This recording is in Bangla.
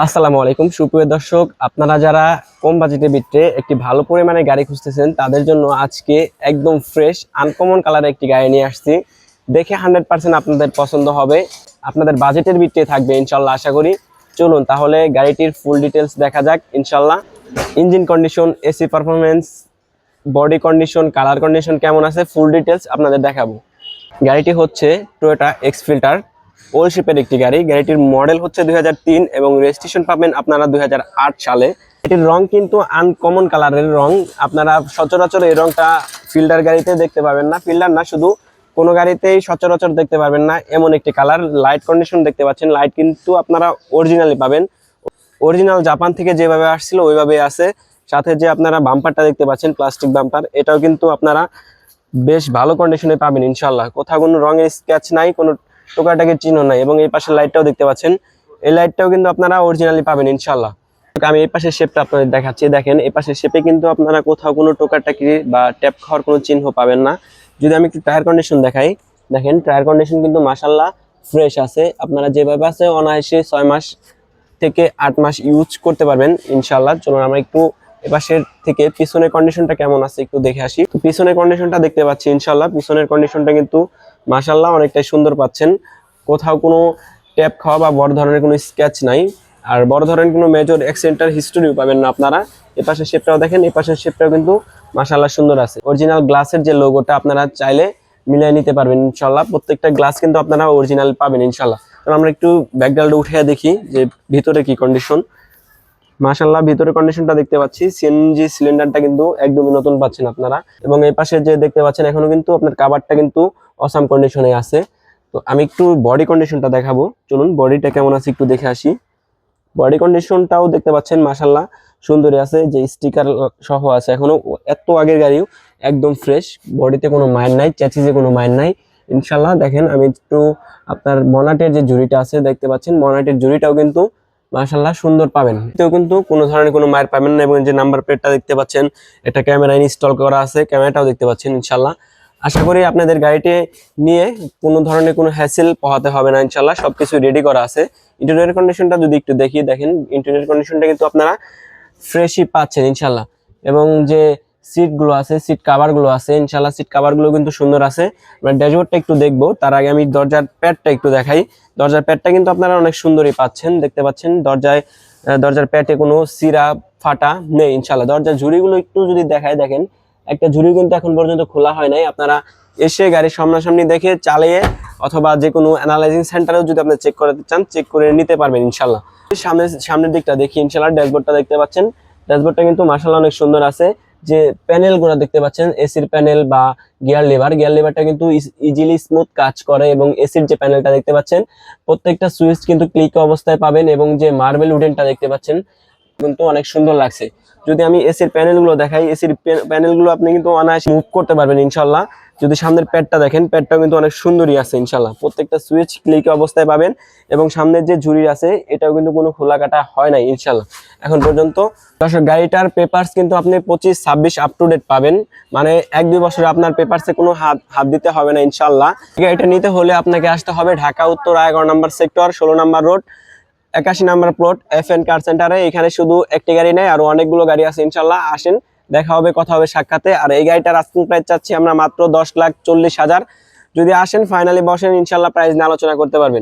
আসসালামু আলাইকুম সুপ্রিয় দর্শক, আপনারা যারা কম বাজেটের ভিতরে একটি ভালো পরিমাণে গাড়ি খুঁজতেছেন তাদের জন্য আজকে একদম ফ্রেশ আনকমন কালারের একটি গাড়ি নিয়ে আসছি। দেখে 100% আপনাদের পছন্দ হবে, আপনাদের বাজেটের ভিতরে থাকবে ইনশাল্লাহ আশা করি। চলুন তাহলে গাড়িটির ফুল ডিটেলস দেখা যাক ইনশাল্লাহ। Engine condition, AC performance, body condition, colour condition কেমন আছে ফুল ডিটেলস আপনাদের দেখাবো। গাড়িটি হচ্ছে টয়োটা এক্স ফিল্টার ওল্ড শিপের একটি গাড়ি। গাড়িটির মডেল হচ্ছে 2003 এবং রেজিস্ট্রেশন পাবেন আপনারা 2008 সালে। এটির রং কিন্তু আনকমন কালারের রং, আপনারা সচরাচর এই রংটা ফিল্টার গাড়িতে দেখতে পাবেন না। ফিল্টার না, শুধু কোনো গাড়িতেই সচরাচর দেখতে পারবেন না এমন একটি কালার। লাইট কন্ডিশন দেখতে পাচ্ছেন, লাইট কিন্তু আপনারা অরিজিনালি পাবেন, অরিজিনাল জাপান থেকে যেভাবে আসছিল ওইভাবে আছে। সাথে যে আপনারা বাম্পারটা দেখতে পাচ্ছেন প্লাস্টিক বাম্পার, এটাও কিন্তু আপনারা বেশ ভালো কন্ডিশনে পাবেন ইনশাল্লাহ। কোথাও কোনো রঙের স্ক্র্যাচ নাই, কোনো টোকাটাকের চিহ্ন নাই। এবং এই পাশের লাইটটাও দেখতে পাচ্ছেন, এই লাইটটাও কিন্তু আপনারা অরিজিনালি পাবেন ইনশাল্লাহ। আমি এই পাশের শেপটা আপনাদের দেখাচ্ছি, দেখেন এই পাশের শেপে কিন্তু আপনারা কোথাও কোনো টোকাটাকি বা ট্যাপ খাওয়ার কোনো চিহ্ন পাবেন না। যদি আমি একটু টায়ার কন্ডিশন দেখাই, দেখেন টায়ার কন্ডিশন কিন্তু মাশাল্লাহ ফ্রেশ আছে। আপনারা যেভাবে আছে অনায়াসে 6 মাস থেকে 8 মাস ইউজ করতে পারবেন ইনশাল্লাহ। চলুন আমরা একটু এপাশের থেকে পিছনের কন্ডিশনটা কেমন আছে একটু দেখে আসি। তো পিছনের কন্ডিশনটা দেখতে পাচ্ছি ইনশাল্লাহ, পিছনের কন্ডিশনটা কিন্তু মাশাল্লাহ অনেকটাই সুন্দর পাচ্ছেন। কোথাও কোনো ট্যাপ খাওয়া বা বড় ধরনের কোনো স্ক্র্যাচ নাই, আর বড় ধরনের কোনো মেজর অ্যাক্সিডেন্টাল হিস্টোরিও পাবেন না আপনারা। এপাশের শেপটাও দেখেন, এপাশের শেপটাও কিন্তু মাশাল্লাহ সুন্দর আছে। অরিজিনাল গ্লাসের যে লোগোটা আপনারা চাইলে মিলিয়ে নিতে পারবেন ইনশাল্লাহ। প্রত্যেকটা গ্লাস কিন্তু আপনারা অরিজিনাল পাবেন ইনশাল্লাহ। আমরা একটু ব্যাকগ্রাউন্ডে উঠে দেখি যে ভিতরে কি কন্ডিশন। মাশাআল্লাহ ভিতরে কন্ডিশনটা দেখতে পাচ্ছি, সিএনজি সিলিন্ডারটা কিন্তু একদমই নতুন পাচ্ছেন আপনারা। এবং এই পাশে যে দেখতে পাচ্ছেন এখনো কিন্তু আপনার কাভারটা কিন্তু অসাম কন্ডিশনে আছে। তো আমি একটু বডি কন্ডিশনটা দেখাবো, চলুন বডিটা কেমন আছে একটু দেখে আসি। বডি কন্ডিশনটাও দেখতে পাচ্ছেন মাশাআল্লাহ সুন্দরই আছে, যে স্টিকার সহ আছে এখনো। এত আগের গাড়িও একদম ফ্রেশ, বডিতে কোনো মাইর নাই, চ্যাসিসে কোনো মাইর নাই ইনশাআল্লাহ। দেখেন আমি একটু আপনার বনাটের যে জুড়িটা আছে দেখতে পাচ্ছেন, বনাটের জুড়িটাও কিন্তু মাশাআল্লাহ সুন্দর পাবেন, এতেও কিন্তু কোনো ধরনের কোনো মায়ের পাবেন না। এবং যে নাম্বার প্লেটটা দেখতে পাচ্ছেন, এটা ক্যামেরা ইনস্টল করা আছে, ক্যামেরাটাও দেখতে পাচ্ছেন ইনশাআল্লাহ। আশা করি আপনাদের গাড়িটি নিয়ে কোনো ধরনের কোনো হ্যাসেল পোহাতে হবে না ইনশাআল্লাহ, সবকিছু রেডি করা আছে। ইন্টেরিয়র কন্ডিশনটা যদি একটু দেখি, দেখেন ইন্টেরিয়র কন্ডিশনটা কিন্তু আপনারা ফ্রেশই পাচ্ছেন ইনশাআল্লাহ। এবং যে সিটগুলো আছে, সিট কাভারগুলো আছে ইনশাআল্লাহ, সিট কাভারগুলো কিন্তু সুন্দর আছে। আমরা ড্যাশবোর্ডটা একটু দেখবো, তার আগে আমি দরজার প্যাডটা একটু দেখাই। দরজার প্যাডটা কিন্তু আপনারা অনেক সুন্দরই পাচ্ছেন, দেখতে পাচ্ছেন দরজার প্যাডে কোনো চিরা ফাটা নেই ইনশাআল্লাহ। দরজার ঝুড়িগুলো একটু যদি দেখায়, দেখেন একটা ঝুড়ি কিন্তু এখন পর্যন্ত খোলা হয় নাই। আপনারা এসে গাড়ির সামনাসামনি দেখে চালিয়ে অথবা যে কোনো অ্যানালাইজিং সেন্টারেও যদি আপনি চেক করতে চান চেক করে নিতে পারবেন ইনশাআল্লাহ। সামনের দিকটা দেখি ইনশাআল্লাহ, ড্যাশবোর্ডটা দেখতে পাচ্ছেন, ড্যাশবোর্ডটা কিন্তু মাশাআল্লাহ অনেক সুন্দর আছে। যে প্যানেলগুলো দেখতে পাচ্ছেন, এসির প্যানেল বা গিয়ার লিভারটা কিন্তু ইজিলি স্মুথ কাজ করে। এবং এসির যে প্যানেলটা দেখতে পাচ্ছেন, প্রত্যেকটা সুইচ কিন্তু ক্লিক অবস্থায় পাবেন। এবং যে মার্বেল উডেনটা দেখতে পাচ্ছেন কিন্তু অনেক সুন্দর লাগছে। যদি আমি এসির প্যানেলগুলো দেখাই, এসির প্যানেলগুলো আপনি কিন্তু অনায়াসে মুভ করতে পারবেন ইনশাআল্লাহ। যদি সামনের প্যাডটা দেখেন, প্যাডটাও কিন্তু অনেক সুন্দরই আছে ইনশাআল্লাহ, প্রত্যেকটা সুইচ ক্লিক অবস্থায় পাবেন। এবং সামনের যে ঝুড়ি আছে এটাও কিন্তু কোনো খোলা কাটা হয় নাই ইনশাআল্লাহ এখন পর্যন্ত। দর্শক গাড়িটার পেপারস কিন্তু আপনি 25-26 আপ টু ডেট পাবেন, মানে 1-2 বছরে আপনার পেপারসে কোনো হাত দিতে হবে না ইনশাআল্লাহ। গাড়িটা নিতে হলে আপনাকে আসতে হবে ঢাকা উত্তর 11 নম্বর সেক্টর, 16 নম্বর রোড, 81 নম্বর প্লট, FN কার সেন্টারে। এখানে শুধু একটি গাড়ি নেই, আরো অনেকগুলো গাড়ি আছে ইনশাআল্লাহ। আসেন, দেখা হবে, কথা হবে সাক্ষাতে। আর এই গাড়িটার আস্কিং প্রাইস চাচ্ছি আমরা মাত্র 10,40,000। যদি আসেন ফাইনালি বসেন ইনশাআল্লাহ প্রাইস নিয়ে আলোচনা করতে পারবেন।